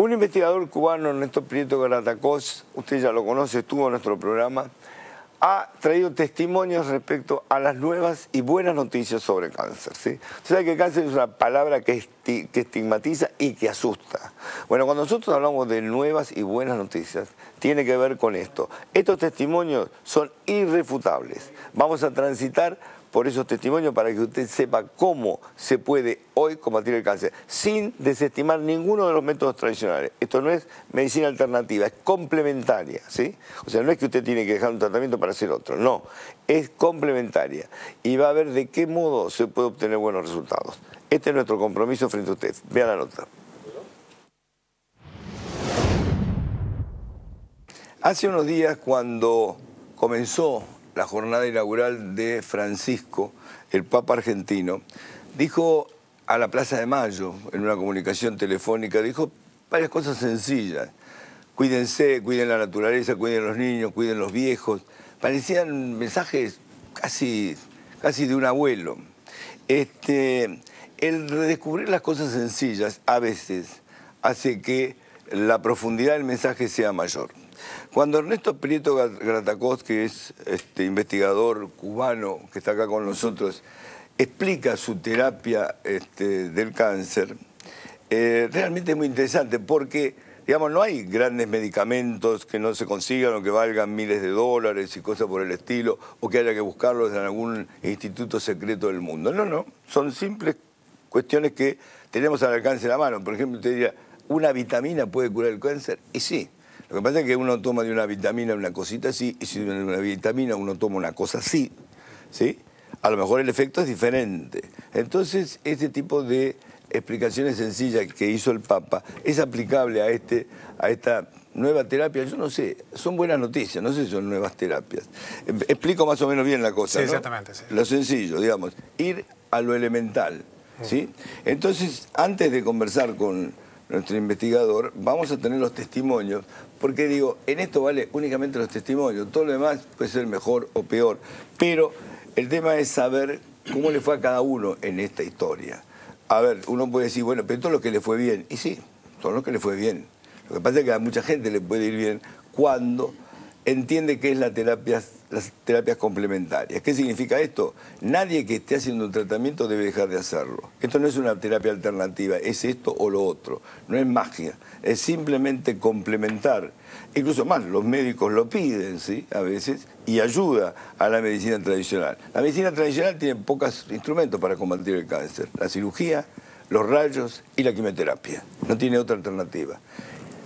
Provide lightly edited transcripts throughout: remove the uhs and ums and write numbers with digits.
Un investigador cubano, Ernesto Prieto Gratacós, usted ya lo conoce, estuvo en nuestro programa, ha traído testimonios respecto a las nuevas y buenas noticias sobre cáncer, ¿sí? Usted sabe que cáncer es una palabra que estigmatiza y que asusta. Bueno, cuando nosotros hablamos de nuevas y buenas noticias, tiene que ver con esto. Estos testimonios son irrefutables. Vamos a transitar por esos testimonios para que usted sepa cómo se puede hoy combatir el cáncer, sin desestimar ninguno de los métodos tradicionales. Esto no es medicina alternativa, es complementaria, ¿sí? O sea, no es que usted tiene que dejar un tratamiento para hacer otro, no, es complementaria. Y va a ver de qué modo se puede obtener buenos resultados. Este es nuestro compromiso frente a usted. Vea la nota. Hace unos días, cuando comenzó la jornada inaugural de Francisco, el Papa argentino, dijo a la Plaza de Mayo, en una comunicación telefónica, dijo varias cosas sencillas. Cuídense, cuiden la naturaleza, cuiden los niños, cuiden los viejos. Parecían mensajes casi de un abuelo. El redescubrir las cosas sencillas a veces hace que la profundidad del mensaje sea mayor. Cuando Ernesto Prieto Gratacós, que es investigador cubano que está acá con nosotros, explica su terapia del cáncer, realmente es muy interesante porque, digamos, no hay grandes medicamentos que no se consigan o que valgan miles de dólares y cosas por el estilo, o que haya que buscarlos en algún instituto secreto del mundo. No, no, son simples cuestiones que tenemos al alcance de la mano. Por ejemplo, usted diría, ¿una vitamina puede curar el cáncer? Y sí. Lo que pasa es que uno toma de una vitamina una cosita así, y si de una vitamina uno toma una cosa así, ¿sí? A lo mejor el efecto es diferente. Entonces, este tipo de explicaciones sencillas que hizo el Papa es aplicable a esta nueva terapia. Yo no sé, son buenas noticias, no sé si son nuevas terapias. Explico más o menos bien la cosa, sí, ¿no? Exactamente, sí. Lo sencillo, digamos, ir a lo elemental, ¿sí? Entonces, antes de conversar con nuestro investigador, vamos a tener los testimonios, porque digo, en esto vale únicamente los testimonios, todo lo demás puede ser mejor o peor, pero el tema es saber cómo le fue a cada uno en esta historia. A ver, uno puede decir, bueno, pero todo lo que le fue bien, y sí, todo lo que le fue bien. Lo que pasa es que a mucha gente le puede ir bien cuando entiende qué es las terapias complementarias. ¿Qué significa esto? Nadie que esté haciendo un tratamiento debe dejar de hacerlo. Esto no es una terapia alternativa, es esto o lo otro. No es magia, es simplemente complementar. Incluso más, los médicos lo piden, ¿sí? A veces, y ayuda a la medicina tradicional. La medicina tradicional tiene pocos instrumentos para combatir el cáncer. La cirugía, los rayos y la quimioterapia. No tiene otra alternativa.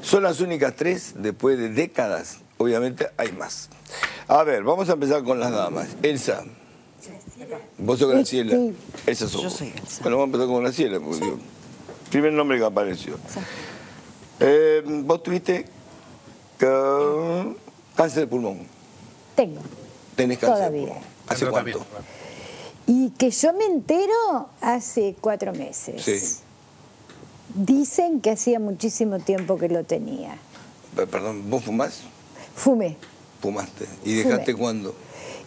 Son las únicas tres después de décadas. Obviamente hay más. A ver, vamos a empezar con las damas. Elsa. Vos sos Graciela. Sí. Elsa sos. Yo soy Elsa. Bueno, vamos a empezar con Graciela. Porque, Sí. digo, primer nombre que apareció. Sí. Vos tuviste cáncer de pulmón. Tengo. Tenés cáncer Todavía. de pulmón. ¿Hace El cuánto? tratamiento. Y que yo me entero hace 4 meses. Sí. Dicen que hacía muchísimo tiempo que lo tenía. Perdón, ¿vos fumás? Fumé. Fumaste. ¿Y dejaste Fumé. cuándo?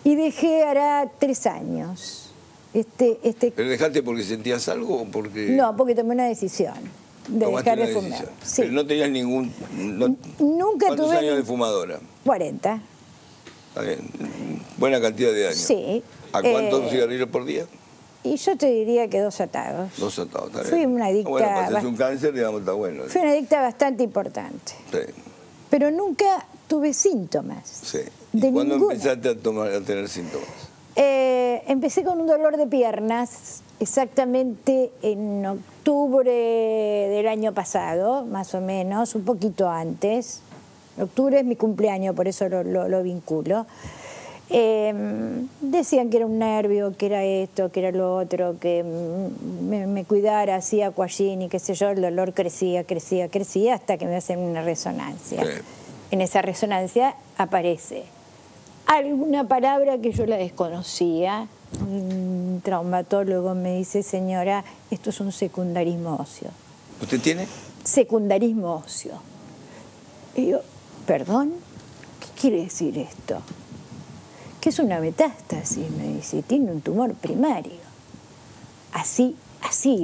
Y dejé hará 3 años. ¿Pero dejaste porque sentías algo o porque...? No, porque tomé una decisión de Tomaste dejar de una fumar. decisión? Sí. Pero no tenías ningún... Nunca ¿Cuántos tuve años ni- de fumadora? 40. Está bien. Buena cantidad de años. Sí. ¿A cuántos cigarrillos por día? Y yo te diría que 2 atados. 2 atados, está Fui bien. una adicta Bueno, para hacerse un cáncer, digamos, está bueno. Fui una adicta bastante importante. Sí, Pero nunca tuve síntomas. sí. De ¿Y cuándo ninguna. empezaste a tener síntomas? Empecé con un dolor de piernas exactamente en octubre del año pasado, más o menos, un poquito antes. Octubre es mi cumpleaños, por eso lo vinculo. Decían que era un nervio, que era esto, que era lo otro, que me cuidara, hacía aquagym y qué sé yo, el dolor crecía hasta que me hacen una resonancia. Sí. En esa resonancia aparece alguna palabra que yo la desconocía. Un traumatólogo me dice, señora, esto es un secundarismo óseo. ¿Usted tiene? Secundarismo óseo. Y yo, ¿perdón? ¿Qué quiere decir esto? Que es una metástasis, me dice, tiene un tumor primario. Así,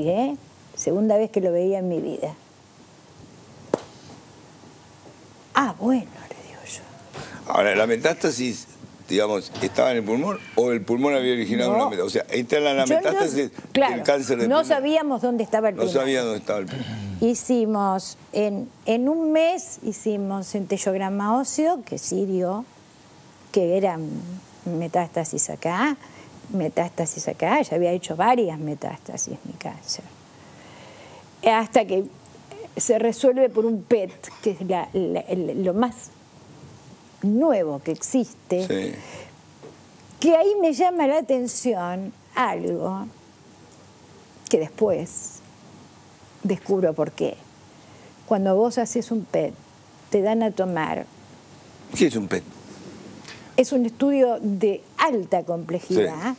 ¿eh? Segunda vez que lo veía en mi vida. Ah, bueno, le digo yo. Ahora, la metástasis, digamos, ¿estaba en el pulmón o el pulmón había originado No. una metástasis? O sea, esta era la Yo metástasis claro, del cáncer de no pulmón. sabíamos dónde estaba el No pulmón. sabía dónde estaba el pulmón. Hicimos, en un mes, hicimos centellograma óseo, que sí dio, que era metástasis acá, ya había hecho varias metástasis mi cáncer. Hasta que se resuelve por un PET, que es lo más nuevo que existe, Sí. que ahí me llama la atención algo que después descubro por qué. Cuando vos haces un PET, te dan a tomar. ¿Qué es un PET? Es un estudio de alta complejidad.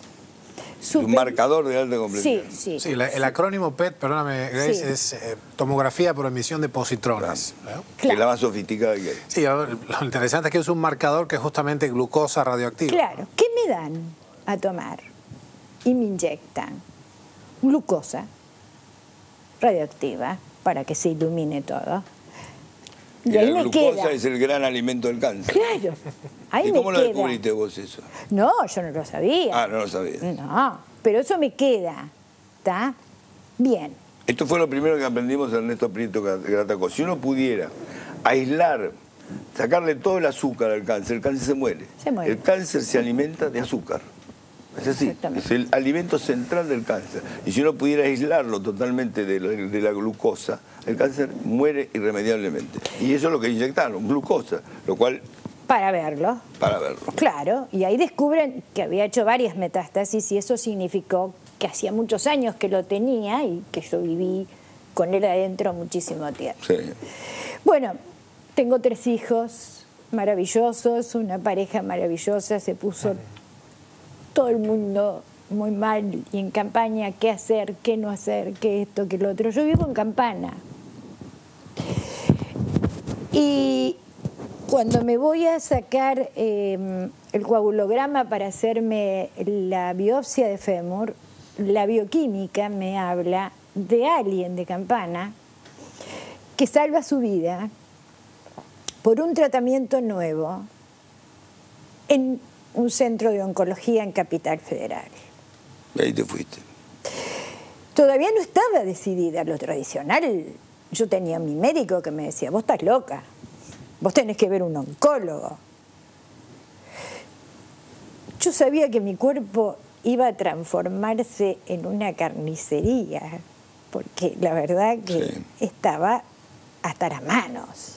Sí. Un marcador de alta complejidad. Sí. Sí, el acrónimo PET, perdóname, Grace, Sí. es tomografía por emisión de positrones. ¿no? Que es la más sofisticada que hay. Sí, lo interesante es que es un marcador que es justamente glucosa radioactiva. Claro. ¿Qué me dan a tomar? Y me inyectan glucosa radioactiva para que se ilumine todo. Y ahí la me glucosa queda. es el gran alimento del cáncer. Claro. Ahí ¿Y me cómo lo queda. descubriste vos eso? No, yo no lo sabía. Ah, no lo sabía. No, pero eso me queda. ¿Está? Bien. Esto fue lo primero que aprendimos de Ernesto Prieto Grataco. Si uno pudiera aislar, sacarle todo el azúcar al cáncer, el cáncer se muere. Se muere. El cáncer se alimenta de azúcar. Es así, Exactamente. es el alimento central del cáncer. Y si uno pudiera aislarlo totalmente de la glucosa, el cáncer muere irremediablemente. Y eso es lo que inyectaron, glucosa, lo cual, Para verlo. para verlo. Claro, y ahí descubren que había hecho varias metástasis y eso significó que hacía muchos años que lo tenía y que yo viví con él adentro muchísimo tiempo. Sí. Bueno, tengo 3 hijos maravillosos, una pareja maravillosa, se puso todo el mundo muy mal y en campaña, qué hacer, qué no hacer, qué esto, qué lo otro. Yo vivo en Campana. Y cuando me voy a sacar el coagulograma para hacerme la biopsia de fémur, la bioquímica me habla de alguien de Campana que salva su vida por un tratamiento nuevo en un centro de oncología en Capital Federal. Y ahí te fuiste. Todavía no estaba decidida lo tradicional. Yo tenía a mi médico que me decía, vos estás loca, vos tenés que ver un oncólogo. Yo sabía que mi cuerpo iba a transformarse en una carnicería, porque la verdad que Sí. estaba hasta las manos.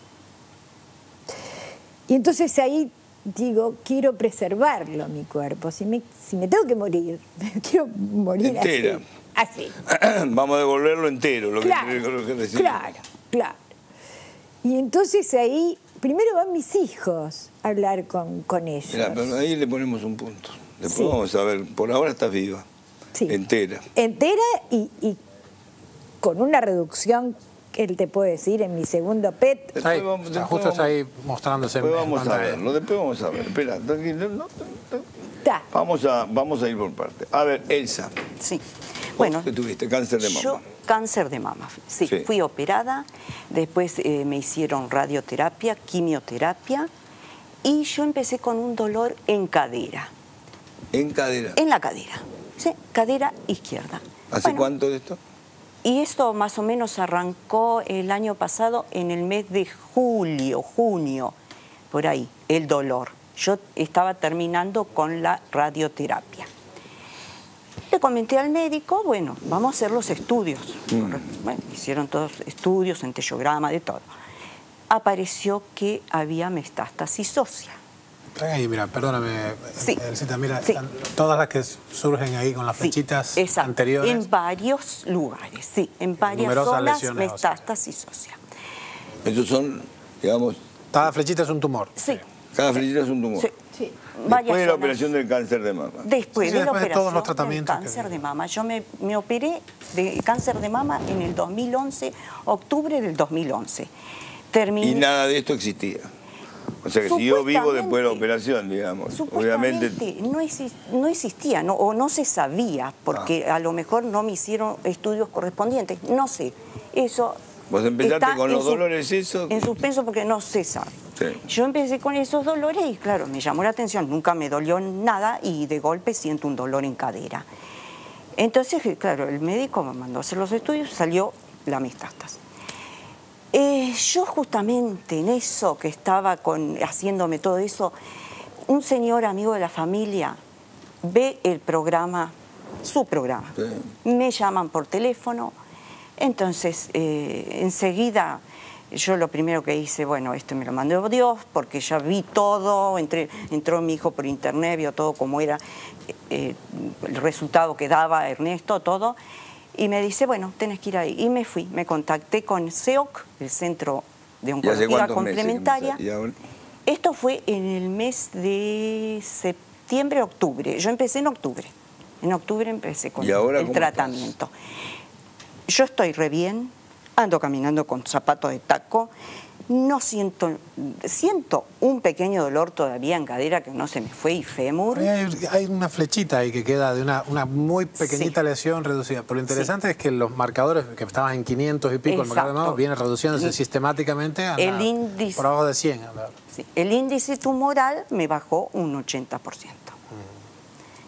Y entonces ahí digo, quiero preservarlo mi cuerpo. Si me tengo que morir, quiero morir Entera. así. Vamos a devolverlo entero, lo Claro, que recibimos. claro. Y entonces ahí, primero van mis hijos a hablar con ellos. Mirá, pero ahí le ponemos un punto. Después Sí. vamos a ver, por ahora estás viva. Sí. Entera. Entera y con una reducción que él te puede decir en mi segundo PET. Está ahí, Después está vamos- justo está ahí mostrándose Después en vamos a pantalla. verlo, después vamos a ver. Espera, tranquilo. Está. Vamos a ir por parte. A ver, Elsa. Sí. ¿Vos Bueno, qué tuviste? Cáncer de mama. yo cáncer de mama. Sí, Sí. fui operada, después me hicieron radioterapia, quimioterapia y yo empecé con un dolor en cadera, En cadera. en la cadera, ¿sí? Cadera izquierda. ¿Hace Bueno, cuánto de esto? Y esto más o menos arrancó el año pasado en el mes de julio, junio, por ahí, el dolor. Yo estaba terminando con la radioterapia. Le comenté al médico, bueno, vamos a hacer los estudios. Bueno, hicieron todos estudios, centellograma, de todo. Apareció que había metástasis ósea. Trae ahí, mira, perdóname, Sí. Elcita, mira, Sí. están todas las que surgen ahí con las Sí, flechitas exacto, anteriores. en varios lugares, sí, en varias Numerosas zonas lesiones óseas. metástasis ósea. Estos son, digamos, Cada flechita es un tumor. Sí, cada flechita es un tumor. sí. Sí. Varias Después de la zonas. operación del cáncer de mama. Después Sí, de la después de todos operación los tratamientos del que cáncer vi. de mama. Yo me operé de cáncer de mama en el 2011, octubre del 2011. Terminé, Y nada de esto existía. O sea que siguió vivo después de la Supuestamente. operación, digamos. Obviamente. Supuestamente no existía, o no se sabía, porque a lo mejor no me hicieron estudios correspondientes. No sé, eso Vos empezaste está con los en dolores esos. en suspenso porque no cesa. Sí. Yo empecé con esos dolores y claro, me llamó la atención, nunca me dolió nada y de golpe siento un dolor en cadera. Entonces, claro, el médico me mandó a hacer los estudios, salió la metástasis. Yo justamente en eso que estaba haciéndome todo eso, un señor amigo de la familia ve el programa, su programa. Sí. Me llaman por teléfono, entonces enseguida yo lo primero que hice, bueno, esto me lo mandó Dios, porque ya vi todo, entró mi hijo por internet, vio todo cómo era el resultado que daba Ernesto, todo. Y me dice, bueno, tenés que ir ahí. Y me fui, me contacté con CEOC, el Centro de Oncología Complementaria. Esto fue en el mes de septiembre, octubre. Yo empecé en octubre. En octubre empecé con el tratamiento. Yo estoy re bien, ando caminando con zapatos de taco. No siento un pequeño dolor todavía en cadera que no se me fue y fémur. Hay una flechita ahí que queda de una muy pequeñita lesión reducida. Pero lo interesante es que los marcadores que estaban en 500 y pico, el marcador viene reduciéndose sistemáticamente por abajo de 100. Sí. El índice tumoral me bajó un 80%.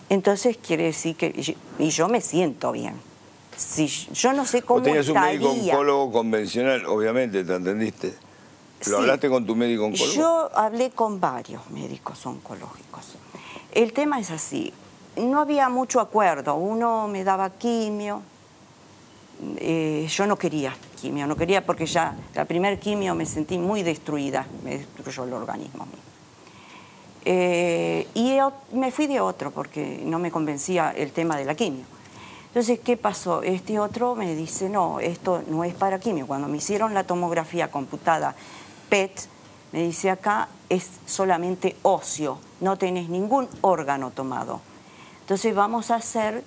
Entonces quiere decir que yo me siento bien. Si, yo no sé cómo estaría. Vos tenías un médico oncólogo convencional, obviamente, ¿te entendiste? ¿Lo hablaste con tu médico oncólogo? Yo hablé con varios médicos oncológicos. El tema es así, no había mucho acuerdo. Uno me daba quimio, yo no quería quimio, no quería porque ya la primer quimio me sentí muy destruida, me destruyó el organismo mío. Y me fui de otro porque no me convencía el tema de la quimio. Entonces, ¿qué pasó? Este otro me dice, no, esto no es para quimio. Cuando me hicieron la tomografía computada PET, me dice acá es solamente óseo, no tenés ningún órgano tomado. Entonces vamos a hacer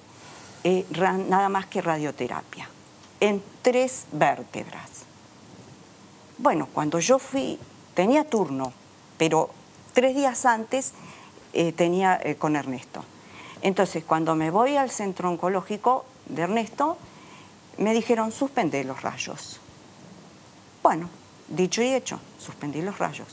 nada más que radioterapia en 3 vértebras. Bueno, cuando yo fui, tenía turno, pero 3 días antes tenía con Ernesto. Entonces, cuando me voy al centro oncológico de Ernesto, me dijeron, suspende los rayos. Bueno, dicho y hecho, suspendí los rayos.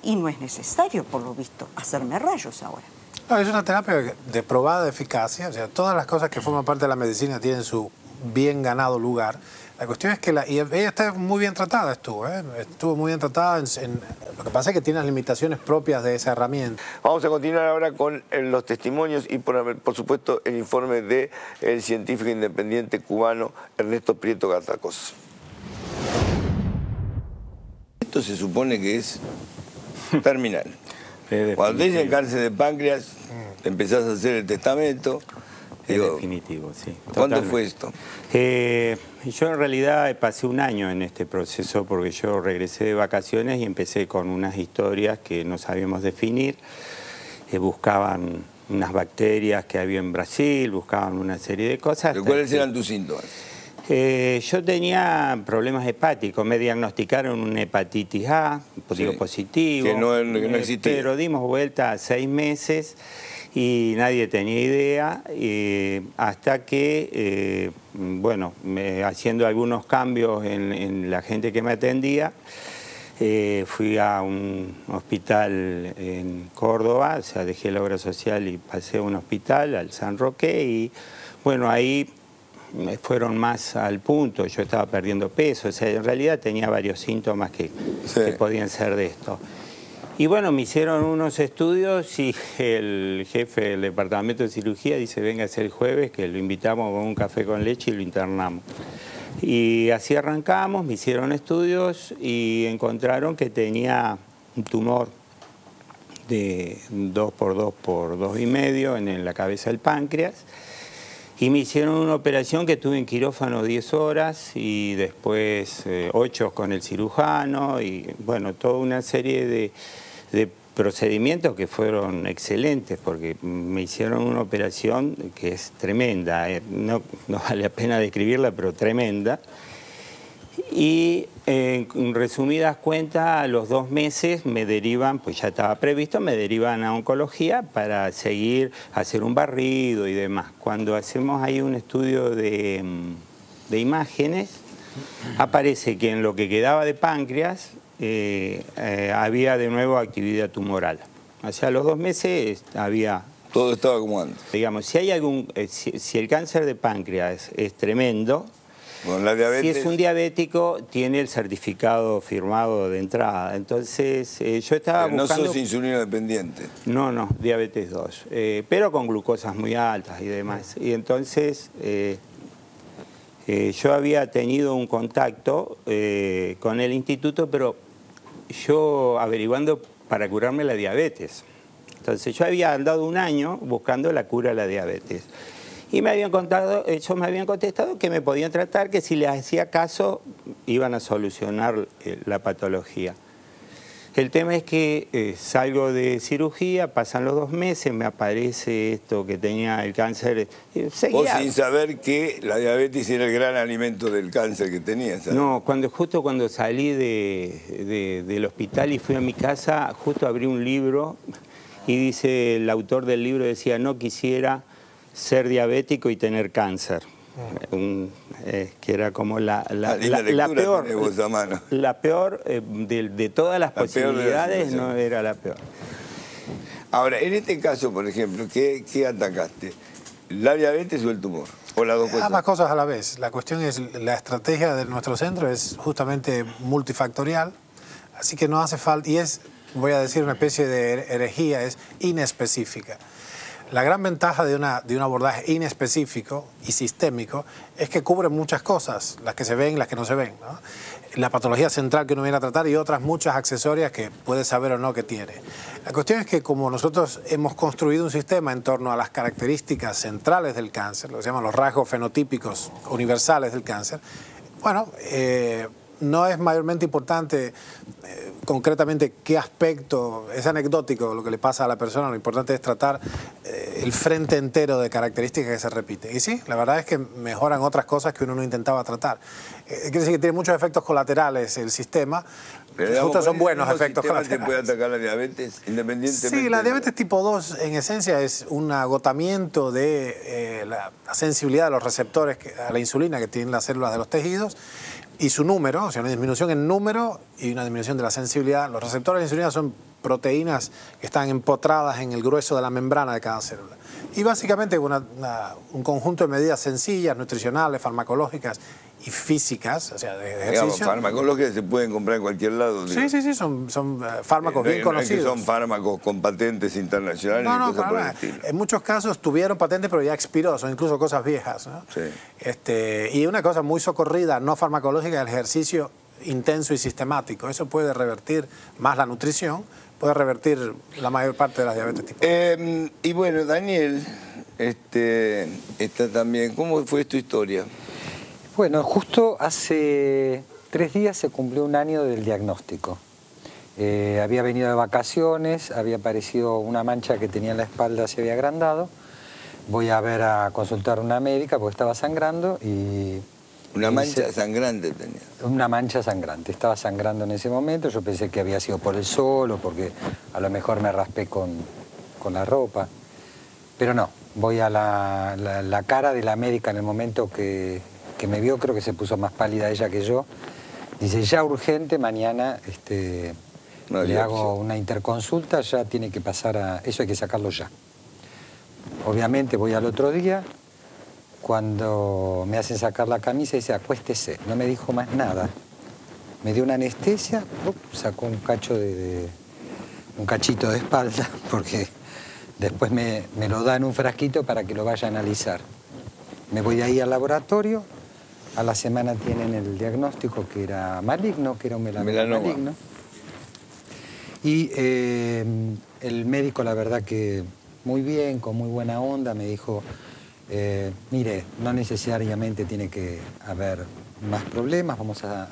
Y no es necesario, por lo visto, hacerme rayos ahora. No, es una terapia de probada eficacia, o sea, todas las cosas que forman parte de la medicina tienen su bien ganado lugar. La cuestión es que y ella está muy bien tratada, estuvo muy bien tratada. Lo que pasa es que tiene las limitaciones propias de esa herramienta. Vamos a continuar ahora con los testimonios y por supuesto el informe del científico independiente cubano Ernesto Prieto Gatacos. Esto se supone que es terminal. Cuando te dicen cáncer de páncreas, empezás a hacer el testamento. Es definitivo, sí. ¿Cuándo fue esto? Yo en realidad pasé un año en este proceso porque yo regresé de vacaciones y empecé con unas historias que no sabíamos definir. Buscaban unas bacterias que había en Brasil, buscaban una serie de cosas. ¿Cuáles eran tus síntomas? Yo tenía problemas hepáticos, me diagnosticaron una hepatitis A, digo positivo, que no existía. Pero dimos vuelta a 6 meses y nadie tenía idea, hasta que, bueno, haciendo algunos cambios en la gente que me atendía, fui a un hospital en Córdoba, o sea, dejé la obra social y pasé a un hospital, al San Roque, y bueno, ahí fueron más al punto. Yo estaba perdiendo peso, o sea, en realidad tenía varios síntomas que podían ser de esto. Y bueno, me hicieron unos estudios y el jefe del departamento de cirugía dice, véngase el jueves, que lo invitamos con un café con leche y lo internamos. Y así arrancamos, me hicieron estudios y encontraron que tenía un tumor de 2 por 2 por 2,5 en la cabeza del páncreas. Y me hicieron una operación que tuve en quirófano 10 horas y después 8 con el cirujano y bueno, toda una serie de procedimientos que fueron excelentes porque me hicieron una operación que es tremenda, no vale la pena describirla, pero tremenda. Y en resumidas cuentas, a los 2 meses me derivan, pues ya estaba previsto, me derivan a oncología para seguir, hacer un barrido y demás. Cuando hacemos ahí un estudio de imágenes, aparece que en lo que quedaba de páncreas había de nuevo actividad tumoral. O sea, a los 2 meses había... Todo estaba como antes. Digamos, si hay si el cáncer de páncreas es tremendo, Con la diabetes, si es un diabético, tiene el certificado firmado de entrada. Entonces, yo estaba no buscando... sos insulino dependiente. No, diabetes 2, pero con glucosas muy altas y demás. Y entonces, yo había tenido un contacto con el instituto, pero yo averiguando para curarme la diabetes. Entonces, yo había andado 1 año buscando la cura de la diabetes. Y ellos me habían contestado que me podían tratar, que si les hacía caso iban a solucionar la patología. El tema es que salgo de cirugía, pasan los 2 meses, me aparece esto que tenía el cáncer. Vos sin saber que la diabetes era el gran alimento del cáncer que tenías. ¿Sabes? No, justo cuando salí del hospital y fui a mi casa, justo abrí un libro y dice, el autor del libro decía, no quisiera ser diabético y tener cáncer. Que era como la peor, vos a mano. la peor de todas las posibilidades, no era la peor. Ahora, en este caso, por ejemplo, ¿qué atacaste? ¿La diabetes o el tumor? ¿O las dos cosas? Ambas cosas a la vez. La cuestión es, la estrategia de nuestro centro es justamente multifactorial, así que no hace falta, y es, voy a decir una especie de herejía, es inespecífica. La gran ventaja de un abordaje inespecífico y sistémico es que cubre muchas cosas, las que se ven y las que no se ven, ¿no? La patología central que uno viene a tratar y otras muchas accesorias que puede saber o no que tiene. La cuestión es que como nosotros hemos construido un sistema en torno a las características centrales del cáncer, lo que se llaman los rasgos fenotípicos universales del cáncer, bueno, no es mayormente importante concretamente qué aspecto, es anecdótico lo que le pasa a la persona, lo importante es tratar el frente entero de características que se repiten. Y sí, la verdad es que mejoran otras cosas que uno no intentaba tratar. Quiere decir que tiene muchos efectos colaterales el sistema, pero justo son buenos efectos colaterales. ¿Te puede atacar la diabetes independientemente? Sí, la diabetes tipo 2 en esencia es un agotamiento de la sensibilidad de los receptores a la insulina que tienen las células de los tejidos, y su número, o sea, una disminución en número y una disminución de la sensibilidad. Los receptores de insulina son proteínas que están empotradas en el grueso de la membrana de cada célula. Y básicamente un conjunto de medidas sencillas, nutricionales, farmacológicas y físicas, o sea, de ejercicio. Digamos, farmacológicas se pueden comprar en cualquier lado. Sí, son fármacos bien conocidos. No es que son fármacos con patentes internacionales y cosas por el estilo. En muchos casos tuvieron patentes, pero ya expiró, son incluso cosas viejas, ¿no? Sí. Y una cosa muy socorrida, no farmacológica, el ejercicio intenso y sistemático. Eso puede revertir más la nutrición, puede revertir la mayor parte de las diabetes tipo 2. Y bueno, Daniel, está también. ¿Cómo fue tu historia? Bueno, justo hace 3 días se cumplió 1 año del diagnóstico. Había venido de vacaciones, había aparecido una mancha que tenía en la espalda, se había agrandado. Voy a consultar a una médica porque estaba sangrando y... ¿Una mancha sangrante tenía? Una mancha sangrante, estaba sangrando en ese momento. Yo pensé que había sido por el sol o porque a lo mejor me raspé con la ropa. Pero no, voy a la cara de la médica en el momento que me vio, creo que se puso más pálida ella que yo. Dice, ya urgente, mañana le hago una interconsulta, ya tiene que pasar a... Eso hay que sacarlo ya. Obviamente voy al otro día, cuando me hacen sacar la camisa, dice, acuéstese. No me dijo más nada. Me dio una anestesia, sacó un cachito de espalda, porque después me lo da en un frasquito para que lo vaya a analizar. Me voy de ahí al laboratorio. A la semana tienen el diagnóstico que era maligno, que era un melanoma maligno. Y el médico, la verdad que muy bien, con muy buena onda, me dijo, mire, no necesariamente tiene que haber más problemas, vamos a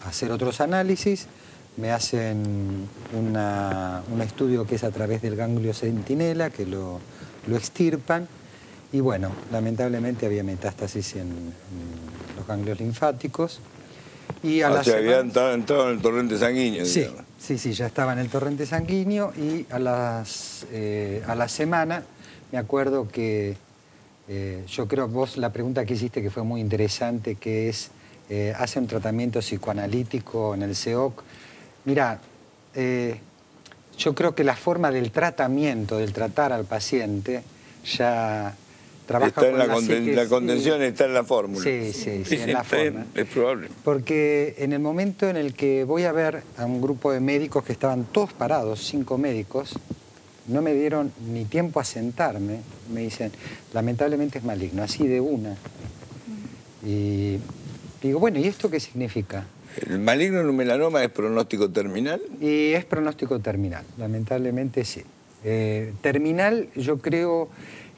hacer otros análisis. Me hacen un estudio que es a través del ganglio centinela, que lo extirpan. Y bueno, lamentablemente había metástasis en los ganglios linfáticos. Y o sea, había entrado en el torrente sanguíneo. Sí, digamos. sí, ya estaba en el torrente sanguíneo y a la semana me acuerdo que yo creo que vos la pregunta que hiciste que fue muy interesante, que es hace un tratamiento psicoanalítico en el CEOC. Mira, yo creo que la forma del tratamiento, del tratar al paciente, ya trabaja está en con la contención, está en la fórmula. Sí, en la forma. Es probable. Porque en el momento en el que voy a ver a un grupo de médicos que estaban todos parados, 5 médicos, no me dieron ni tiempo a sentarme, me dicen, lamentablemente es maligno, así de una. Y digo, bueno, ¿y esto qué significa? ¿El maligno en un melanoma es pronóstico terminal? Y es pronóstico terminal, lamentablemente sí. Terminal yo creo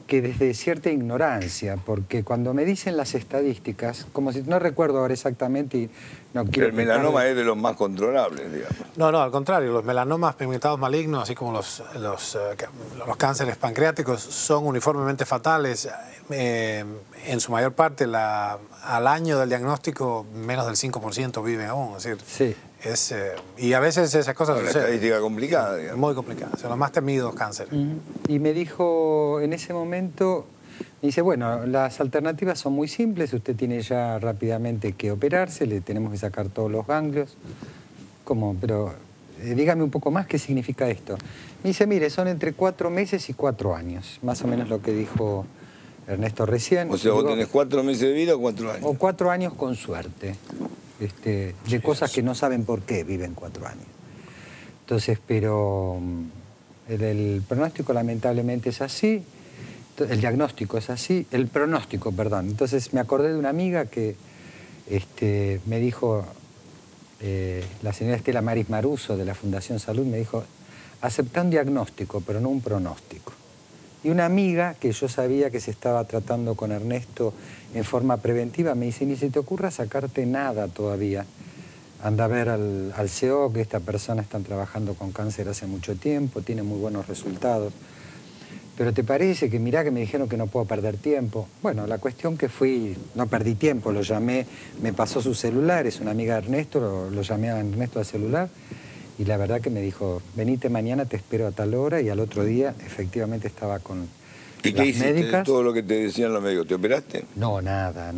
que desde cierta ignorancia, porque cuando me dicen las estadísticas, como si no recuerdo ahora exactamente y no quiero... El melanoma es de los más controlables, digamos. No, al contrario, los melanomas pigmentados malignos, así como los cánceres pancreáticos, son uniformemente fatales. En su mayor parte, al año del diagnóstico, menos del 5% viven aún. Es decir, sí. Y a veces esas cosas Una suceden. estadística complicada, digamos. Muy complicada. Son los más temidos cánceres. Y me dijo en ese momento, me dice, bueno, las alternativas son muy simples, usted tiene ya rápidamente que operarse, le tenemos que sacar todos los ganglios. ¿Cómo? Pero dígame un poco más qué significa esto. Me dice, mire, son entre 4 meses y 4 años, más o menos lo que dijo Ernesto recién. O sea, vos tenés 4 meses de vida o 4 años. O 4 años con suerte. De cosas que no saben por qué viven 4 años. Entonces, pero el pronóstico lamentablemente es así, el diagnóstico es así, el pronóstico, perdón. Entonces me acordé de una amiga que me dijo, la señora Estela Maris Maruso de la Fundación Salud me dijo, aceptá un diagnóstico, pero no un pronóstico. Y una amiga que yo sabía que se estaba tratando con Ernesto en forma preventiva me dice, ni se te ocurra sacarte nada todavía. Anda a ver al CEOC, que esta persona está trabajando con cáncer hace mucho tiempo, tiene muy buenos resultados. Pero ¿te parece que mirá que me dijeron que no puedo perder tiempo? Bueno, la cuestión que fui, no perdí tiempo, lo llamé, me pasó su celular, es una amiga de Ernesto, lo llamé a Ernesto al celular. Y la verdad que me dijo, venite mañana, te espero a tal hora, y al otro día efectivamente estaba con ¿Y las qué hiciste médicas. de todo lo que te decían los médicos? ¿Te operaste? No, nada.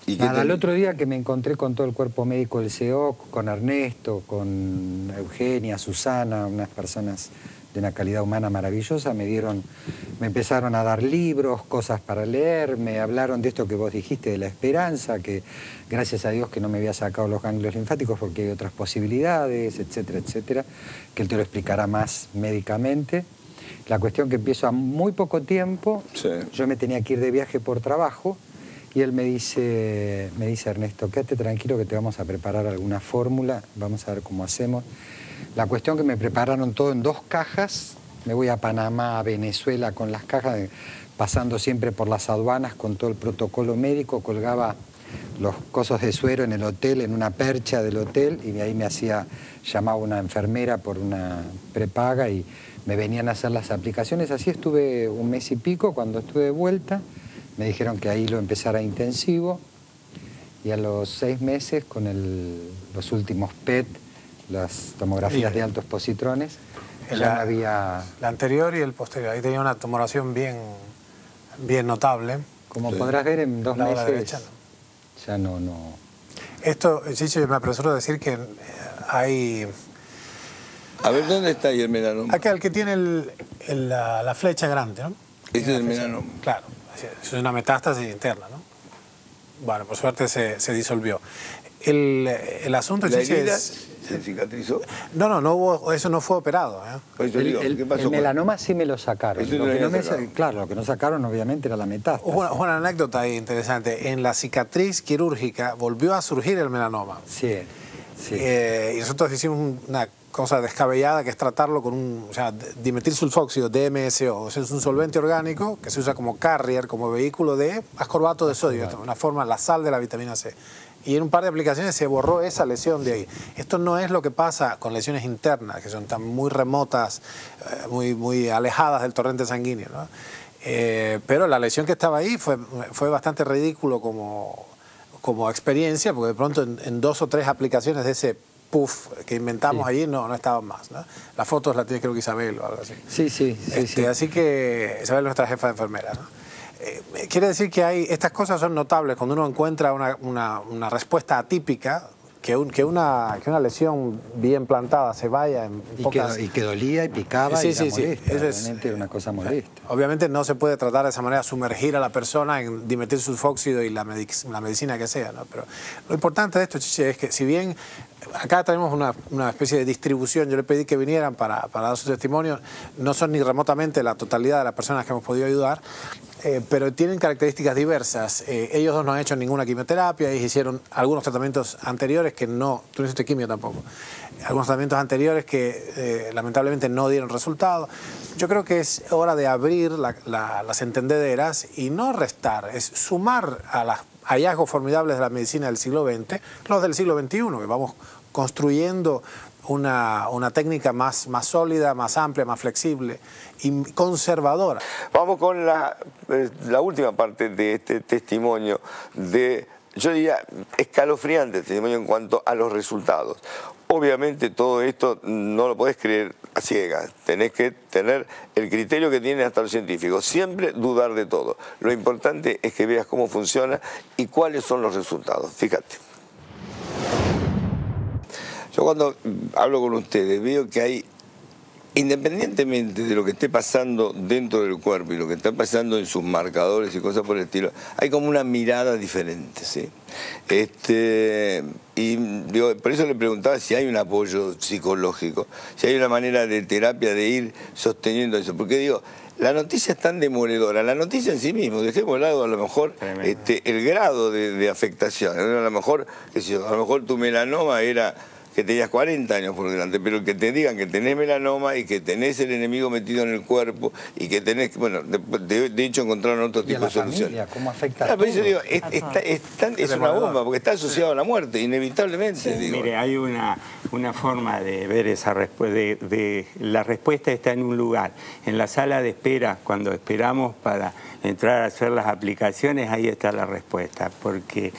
¿Y Nada, el otro día que me encontré con todo el cuerpo médico del CEOC, con Ernesto, con Eugenia, Susana, unas personas de una calidad humana maravillosa, me empezaron a dar libros, cosas para leer, me hablaron de esto que vos dijiste, de la esperanza, que gracias a Dios que no me había sacado los ganglios linfáticos porque hay otras posibilidades, etcétera, etcétera, que él te lo explicará más médicamente. La cuestión que empiezo a muy poco tiempo, sí. Yo me tenía que ir de viaje por trabajo, y él me dice, Ernesto, quédate tranquilo que te vamos a preparar alguna fórmula, vamos a ver cómo hacemos. La cuestión que me prepararon todo en 2 cajas, me voy a Panamá, a Venezuela con las cajas, pasando siempre por las aduanas con todo el protocolo médico, colgaba los cosos de suero en el hotel, en una percha del hotel, y de ahí llamaba una enfermera por una prepaga y me venían a hacer las aplicaciones. Así estuve 1 mes y pico. Cuando estuve de vuelta me dijeron que ahí lo empezara intensivo, y a los 6 meses con los últimos PET, las tomografías de altos positrones, ya había... La anterior y el posterior, ahí tenía una tumoración bien notable. Como podrás ver, en 2 meses derecha, ya no... Esto, Chicho, me apresuro a decir que hay... A ver, ¿dónde está ahí el melanoma? Acá el que tiene la flecha grande, ¿no? Ese es el melanoma. Claro, es una metástasis interna, ¿no? Bueno, por suerte se disolvió. El asunto, ¿La Chicho, herida es... se cicatrizó? No hubo, eso no fue operado, ¿eh? Por eso digo, ¿qué pasó el melanoma sí me lo sacaron. Eso Lo te que lo no habían sacado. claro, lo que no sacaron obviamente era la metástasis. Hubo una anécdota ahí interesante. En la cicatriz quirúrgica volvió a surgir el melanoma. Sí. Y nosotros hicimos una cosa descabellada, que es tratarlo con dimetilsulfóxido, DMSO. O sea, es un solvente orgánico que se usa como carrier, como vehículo de ascorbato de sodio, una forma, la sal de la vitamina C. Y en un par de aplicaciones se borró esa lesión de ahí. Esto no es lo que pasa con lesiones internas, que son tan muy remotas, muy alejadas del torrente sanguíneo, ¿no? Pero la lesión que estaba ahí fue bastante ridículo como experiencia, porque de pronto en 2 o 3 aplicaciones de ese puff que inventamos allí no estaban más, ¿no? Las fotos las tiene creo que Isabel o algo así. Sí. Así que Isabel es nuestra jefa de enfermera, ¿no? Quiere decir que estas cosas son notables cuando uno encuentra una respuesta atípica, que una lesión bien plantada se vaya en pocas... Y que dolía y picaba y era molesta. Realmente era una cosa molesta. Obviamente no se puede tratar de esa manera, sumergir a la persona en dimetilsulfóxido y la medicina que sea, ¿no? Pero lo importante de esto, Chiche, es que si bien acá tenemos una especie de distribución, yo le pedí que vinieran para dar su testimonio, no son ni remotamente la totalidad de las personas que hemos podido ayudar, pero tienen características diversas. Ellos dos no han hecho ninguna quimioterapia, ellos hicieron algunos tratamientos anteriores que no, tú no hiciste quimio tampoco, algunos tratamientos anteriores que lamentablemente no dieron resultado. Yo creo que es hora de abrir las entendederas y no restar, es sumar a los hallazgos formidables de la medicina del siglo XX, los del siglo XXI, que vamos construyendo una técnica más sólida, más amplia, más flexible y conservadora. Vamos con la última parte de este testimonio, yo diría, escalofriante testimonio en cuanto a los resultados. Obviamente todo esto no lo podés creer a ciegas, tenés que tener el criterio que tienen hasta los científicos, siempre dudar de todo. Lo importante es que veas cómo funciona y cuáles son los resultados, fíjate. Yo cuando hablo con ustedes veo que hay, independientemente de lo que esté pasando dentro del cuerpo y lo que está pasando en sus marcadores y cosas por el estilo, hay como una mirada diferente, ¿sí? Y digo, por eso le preguntaba si hay un apoyo psicológico, si hay una manera de terapia de ir sosteniendo eso, porque digo, la noticia es tan demoledora, la noticia en sí mismo, dejemos de lado a lo mejor el grado de afectación, a lo mejor tu melanoma era que tenías 40 años por delante, pero que te digan que tenés melanoma y que tenés el enemigo metido en el cuerpo y que tenés, bueno, de hecho encontraron otro tipo de soluciones. ¿Cómo afecta a todo? Eso digo, todo? es una bomba, porque está asociado a la muerte, inevitablemente. Sí, digo. Mire, hay una forma de ver esa respuesta, la respuesta está en un lugar. En la sala de espera, cuando esperamos para entrar a hacer las aplicaciones, ahí está la respuesta, porque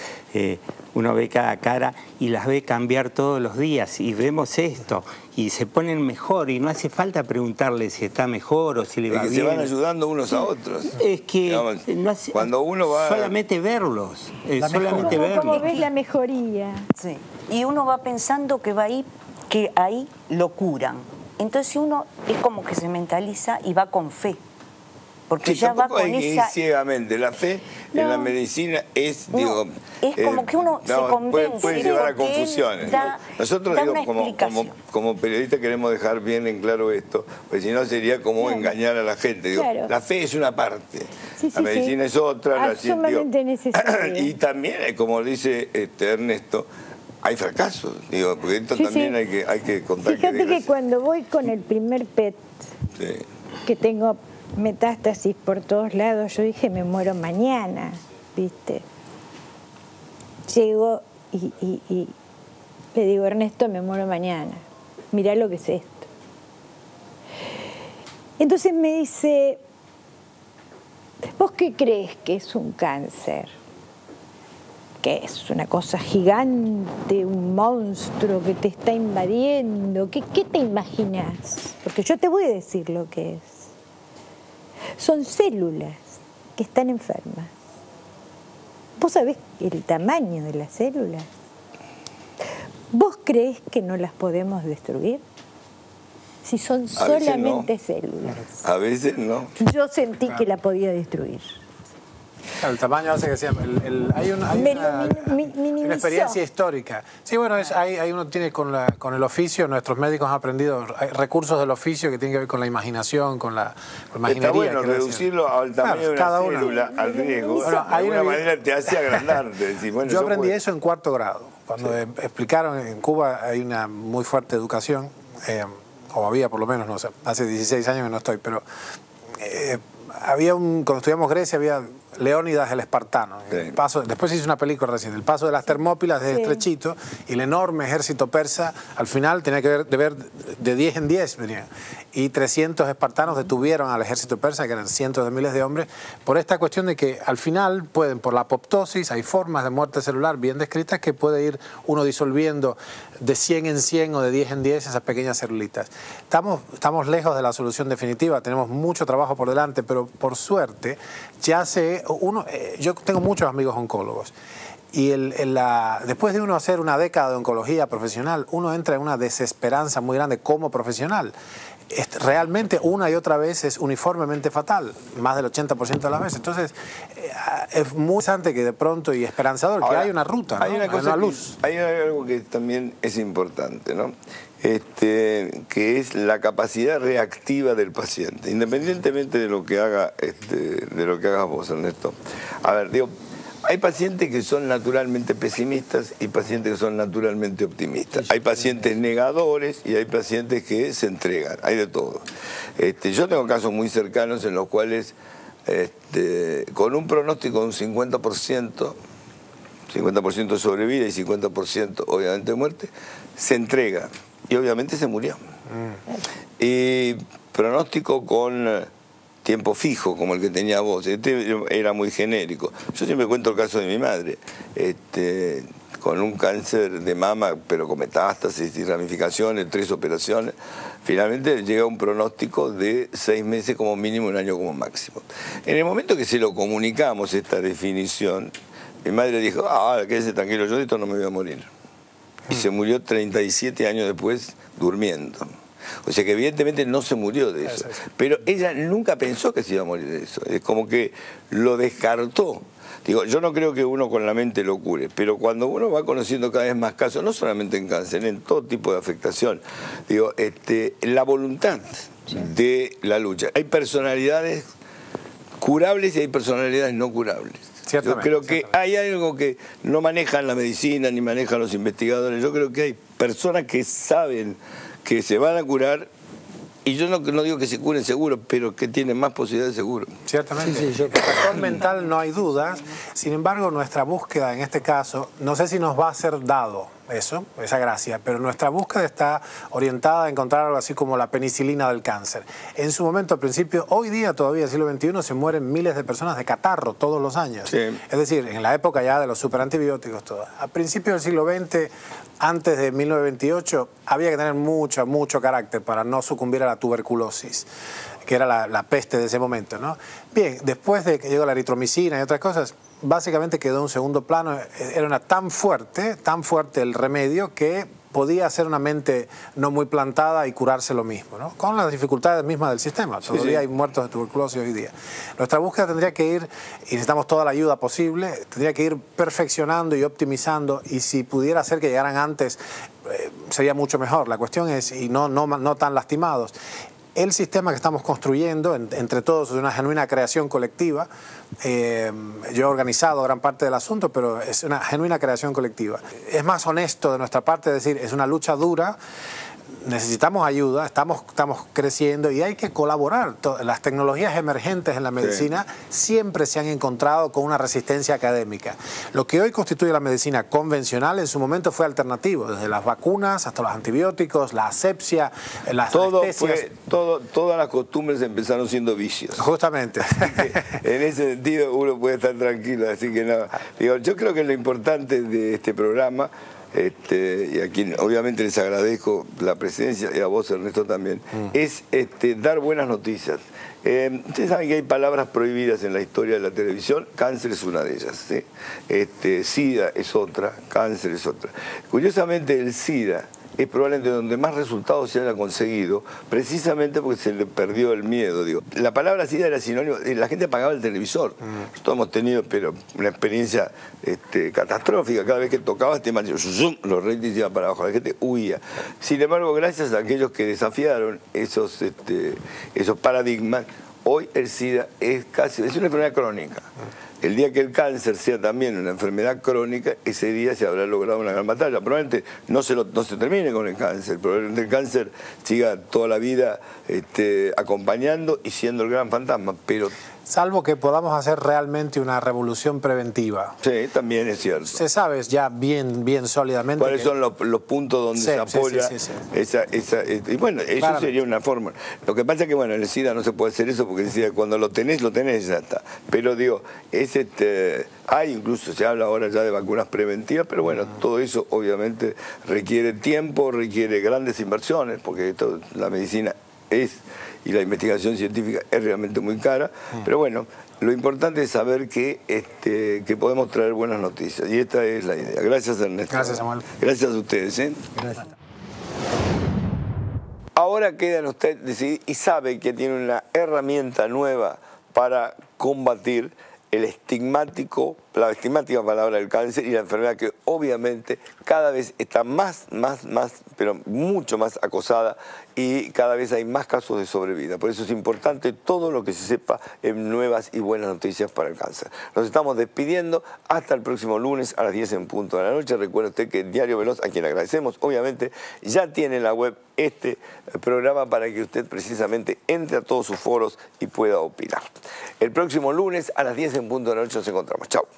uno ve cada cara y las ve cambiar todos los días y vemos esto y se ponen mejor y no hace falta preguntarle si está mejor o si le va bien. Se van ayudando unos a otros. Es que digamos, no hace, cuando uno va... solamente verlos, solamente ¿Cómo verlos. ves la mejoría? Sí. Y uno va pensando que ahí lo curan. Entonces uno es como que se mentaliza y va con fe. Porque sí, ya va con hay que ir ciegamente. La fe en la medicina es, digo... es como que uno se convence. Puede llevar a confusiones. Nosotros, digo, como periodistas queremos dejar bien en claro esto, porque si no sería como engañar a la gente. Digo, la fe es una parte, la medicina es otra. Sumamente necesaria. Y también, como dice Ernesto, hay fracasos, digo, porque esto también hay que contar. Fíjate que cuando voy con el primer PET, que tengo metástasis por todos lados, yo dije, me muero mañana, ¿viste? Llego y le digo, Ernesto, me muero mañana. Mirá lo que es esto. Entonces me dice, ¿vos qué crees que es un cáncer? ¿Qué es? ¿Una cosa gigante, un monstruo que te está invadiendo? ¿Qué te imaginás? Porque yo te voy a decir lo que es. Son células que están enfermas. ¿Vos sabés el tamaño de las células? ¿Vos creés que no las podemos destruir? Si son solamente células. A veces no. Yo sentí que la podía destruir. El tamaño hace que sea... hay una experiencia histórica. Sí, bueno, ahí uno tiene con el oficio, nuestros médicos han aprendido, hay recursos del oficio que tienen que ver con la imaginación, con la imaginería. Está bueno reducirlo al tamaño de una célula, al riesgo. Bueno, de alguna manera te hace agrandarte. Bueno, yo aprendí eso en cuarto grado. Cuando explicaron, en Cuba hay una muy fuerte educación, o había por lo menos, no sé, hace 16 años que no estoy, pero cuando estudiamos Grecia había Leónidas el espartano. Sí. El paso, después hizo una película reciente, el paso de las Termópilas de Sí. Estrechito, y el enorme ejército persa, al final tenía que ver de 10 en 10 venían. Y 300 espartanos detuvieron al ejército persa, que eran cientos de miles de hombres, por esta cuestión de que al final pueden, por la apoptosis, hay formas de muerte celular bien descritas que puede ir uno disolviendo de 100 en 100 o de 10 en 10 esas pequeñas celulitas. Estamos lejos de la solución definitiva, tenemos mucho trabajo por delante, pero por suerte ya yo tengo muchos amigos oncólogos. Y después de uno hacer una década de oncología profesional, uno entra en una desesperanza muy grande como profesional. Realmente una y otra vez es uniformemente fatal, más del 80% de las veces. Entonces, es muy interesante que de pronto y esperanzador que hay una ruta, ¿no? Hay una cosa, luz. hay algo que también es importante, ¿no? Que es la capacidad reactiva del paciente, independientemente de lo que haga, de lo que hagas vos, Ernesto. A ver, digo, hay pacientes que son naturalmente pesimistas y pacientes que son naturalmente optimistas. Hay pacientes negadores y hay pacientes que se entregan. Hay de todo. Yo tengo casos muy cercanos en los cuales, con un pronóstico de un 50% de sobrevida y 50% obviamente de muerte, se entrega y obviamente se murió. Y pronóstico con tiempo fijo, como el que tenía vos, era muy genérico. Yo siempre cuento el caso de mi madre, con un cáncer de mama, pero con metástasis y ramificaciones, 3 operaciones. Finalmente llega un pronóstico de 6 meses como mínimo, 1 año como máximo. En el momento que se lo comunicamos, esta definición, mi madre dijo, quédese tranquilo, yo de esto no me voy a morir. Y se murió 37 años después durmiendo. O sea que evidentemente no se murió de eso. Pero ella nunca pensó que se iba a morir de eso. Es como que lo descartó. Digo, yo no creo que uno con la mente lo cure, pero cuando uno va conociendo cada vez más casos, no solamente en cáncer, en todo tipo de afectación, digo, la voluntad de la lucha. Hay personalidades curables y hay personalidades no curables. Yo creo que hay algo que no manejan la medicina ni manejan los investigadores. Yo creo que hay personas que saben que se van a curar, y yo no digo que se curen seguro, pero que tienen más posibilidades de seguro. Ciertamente. El factor mental no hay dudas. Sin embargo, nuestra búsqueda en este caso, no sé si nos va a ser dado esa gracia, pero nuestra búsqueda está orientada a encontrar algo así como la penicilina del cáncer. En su momento, al principio, hoy día todavía, el siglo XXI, se mueren miles de personas de catarro todos los años. Sí. Es decir, en la época ya de los superantibióticos, todo. A principios del siglo XX, antes de 1928, había que tener mucho carácter para no sucumbir a la tuberculosis, que era la peste de ese momento, ¿no? Bien, después de que llegó la eritromicina y otras cosas, básicamente quedó en un segundo plano. Era tan fuerte el remedio que podía hacer una mente no muy plantada y curarse lo mismo, ¿no? Con las dificultades mismas del sistema. Todavía hay muertos de tuberculosis hoy día. Nuestra búsqueda tendría que ir, y necesitamos toda la ayuda posible, tendría que ir perfeccionando y optimizando, y si pudiera ser que llegaran antes, sería mucho mejor. La cuestión es, y no tan lastimados. El sistema que estamos construyendo entre todos es una genuina creación colectiva. Yo he organizado gran parte del asunto, pero es una genuina creación colectiva. Es más honesto de nuestra parte decir, es una lucha dura, necesitamos ayuda, estamos creciendo y hay que colaborar. Las tecnologías emergentes en la medicina siempre se han encontrado con una resistencia académica. Lo que hoy constituye la medicina convencional en su momento fue alternativo, desde las vacunas hasta los antibióticos, la asepsia, las anestesias. Todas las costumbres empezaron siendo vicios. Justamente. En ese sentido uno puede estar tranquilo, así que no. Digo, yo creo que lo importante de este programa, y a quien obviamente les agradezco la presencia, y a vos, Ernesto, también, es dar buenas noticias. Ustedes saben que hay palabras prohibidas en la historia de la televisión. Cáncer es una de ellas, ¿sí? SIDA es otra, cáncer es otra. Curiosamente, el SIDA es probablemente donde más resultados se haya conseguido, precisamente porque se le perdió el miedo. Digo. La palabra SIDA era sinónimo, la gente apagaba el televisor. Nosotros hemos tenido una experiencia catastrófica. Cada vez que tocaba este mal, los ratings iban para abajo, la gente huía. Sin embargo, gracias a aquellos que desafiaron esos paradigmas, hoy el SIDA es una enfermedad crónica. El día que el cáncer sea también una enfermedad crónica, ese día se habrá logrado una gran batalla. Probablemente no se termine con el cáncer, probablemente el cáncer siga toda la vida acompañando y siendo el gran fantasma, pero Salvo que podamos hacer realmente una revolución preventiva. Sí, también es cierto. Se sabe ya bien sólidamente. ¿Cuáles son los puntos donde se apoya esa? Y bueno, eso claramente sería una forma. Lo que pasa es que, bueno, en el SIDA no se puede hacer eso porque el SIDA cuando lo tenés, ya está. Pero digo, hay incluso, se habla ahora ya de vacunas preventivas, pero bueno, todo eso obviamente requiere tiempo, requiere grandes inversiones, porque la medicina y la investigación científica es realmente muy cara, pero bueno, lo importante es saber que podemos traer buenas noticias, y esta es la idea. Gracias, Ernesto. Gracias, Samuel. Gracias a ustedes. Gracias. Ahora queda en usted decidir y sabe que tiene una herramienta nueva para combatir la estigmática palabra del cáncer y la enfermedad que obviamente cada vez está más, pero mucho más acosada y cada vez hay más casos de sobrevida. Por eso es importante todo lo que se sepa en nuevas y buenas noticias para el cáncer. Nos estamos despidiendo hasta el próximo lunes a las 10 en punto de la noche. Recuerde usted que Diario Veloz, a quien agradecemos, obviamente ya tiene en la web este programa para que usted precisamente entre a todos sus foros y pueda opinar. El próximo lunes a las 10 en punto de la noche nos encontramos. Chao.